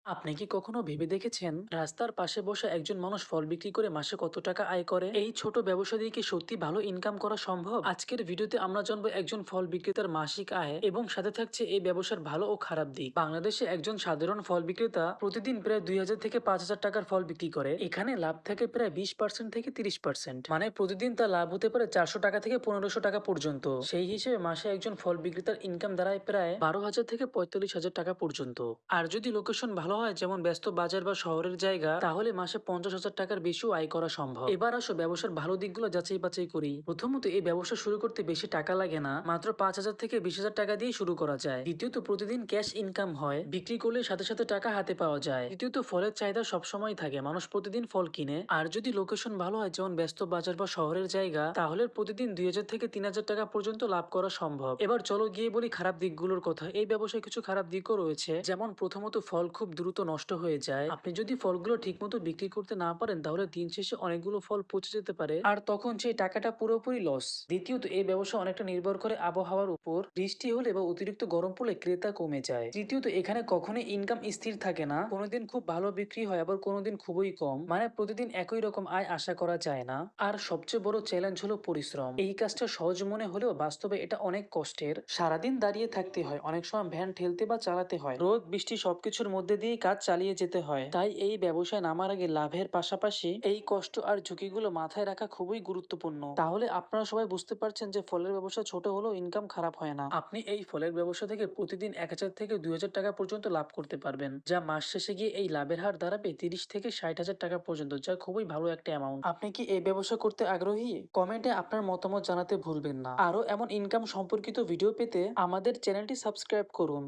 আপনি কি কখনো ভেবে দেখেছেন রাস্তার পাশে বসে একজন মানুষ ফল বিক্রি করে মাসে কত টাকা আয় করে? এই ছোট ব্যবসা দিয়ে কি সত্যি ভালো ইনকাম করা সম্ভব? আজকের ভিডিওতে আমরা জানবো একজন ফল বিক্রেতার মাসিক আয় এবং সাথে থাকছে এই ব্যবসার ভালো ও খারাপ দিক। বাংলাদেশে একজন সাধারণ ফল বিক্রেতা প্রতিদিন প্রায় 2000 থেকে 5000 টাকার ফল বিক্রি করে। এখানে লাভ থাকে প্রায় 20% থেকে 30%, মানে প্রতিদিন তার লাভ হতে পারে 400 টাকা থেকে 1500 টাকা পর্যন্ত। সেই হিসেবে মাসে একজন ফল বিক্রেতার ইনকাম দাঁড়ায় প্রায় 12,000 থেকে 45,000 টাকা পর্যন্ত। আর যদি লোকেশন ভালো হয়, যেমন ব্যস্ত বাজার বা শহরের জায়গা, তাহলে মাসে 50,000 টাকার বেশিও আয় করা সম্ভব। এবার আসো ব্যবসার ভালো দিকগুলো যাচাই বাছাই করি। প্রথমত, এই ব্যবসা শুরু করতে বেশি টাকা লাগে না, মাত্র 5,000 থেকে 20,000 টাকা দিয়ে শুরু করা যায়। দ্বিতীয়ত, প্রতিদিন ক্যাশ ইনকাম হয়, বিক্রি করলে সাথে সাথে টাকা হাতে পাওয়া যায়। তৃতীয়ত, ফলের চাহিদা সবসময় থাকে, মানুষ প্রতিদিন ফল কিনে। আর যদি লোকেশন ভালো হয়, যেমন ব্যস্ত বাজার বা শহরের জায়গা, তাহলে প্রতিদিন 2,000 থেকে 3,000 টাকা পর্যন্ত লাভ করা সম্ভব। এবার চলো গিয়ে বলি খারাপ দিকগুলোর কথা। এই ব্যবসায় কিছু খারাপ দিকও রয়েছে, যেমন প্রথমত, ফল খুব দ্রুত নষ্ট হয়ে যায়। আপনি যদি ফলগুলো ঠিকমতো বিক্রি করতে না পারেন, তাহলে দিন শেষে অনেকগুলো ফল পচে যেতে পারে, আর তখন সেই টাকাটা পুরোপুরি লস। দ্বিতীয়ত, এই ব্যবসা অনেকটা নির্ভর করে আবহাওয়ার উপর। বৃষ্টি হলে বা অতিরিক্ত গরম পড়লে ক্রেতা কমে যায়। তৃতীয়ত, এখানে কখনোই ইনকাম স্থির থাকে না, কোনোদিন খুব ভালো বিক্রি হয়, আবার কোনোদিন খুবই কম, মানে প্রতিদিন একই রকম আয় আশা করা যায় না। আর সবচেয়ে বড় চ্যালেঞ্জ হলো পরিশ্রম। এই কাজটা সহজ মনে হলেও বাস্তবে এটা অনেক কষ্টের। সারাদিন দাঁড়িয়ে থাকতে হয়, অনেক সময় ভ্যান ঠেলতে বা চালাতে হয়, রোদ বৃষ্টি সবকিছুর মধ্যে দিয়ে কাজ চালিয়ে যেতে হয়। তাই এই ব্যবসায় নামার আগে লাভের পাশাপাশি এই কষ্ট আর ঝুঁকিগুলো মাথায় রাখা খুবই গুরুত্বপূর্ণ। তাহলে আপনারা সবাই বুঝতে পারছেন যে ফলের ব্যবসা ছোট হলেও ইনকাম খারাপ হয় না। আপনি এই ফলের ব্যবসা থেকে প্রতিদিন 1,000 থেকে 2,000 টাকা পর্যন্ত লাভ করতে পারবেন, যা মাস শেষে গিয়ে এই লাভের হার দাঁড়াবে 30 থেকে 60,000 টাকা পর্যন্ত, যা খুবই ভালো একটা অ্যামাউন্ট। আপনি কি এই ব্যবসা করতে আগ্রহী? কমেন্টে আপনার মতামত জানাতে ভুলবেন না। আরো এমন ইনকাম সম্পর্কিত ভিডিও পেতে আমাদের চ্যানেলটি সাবস্ক্রাইব করুন।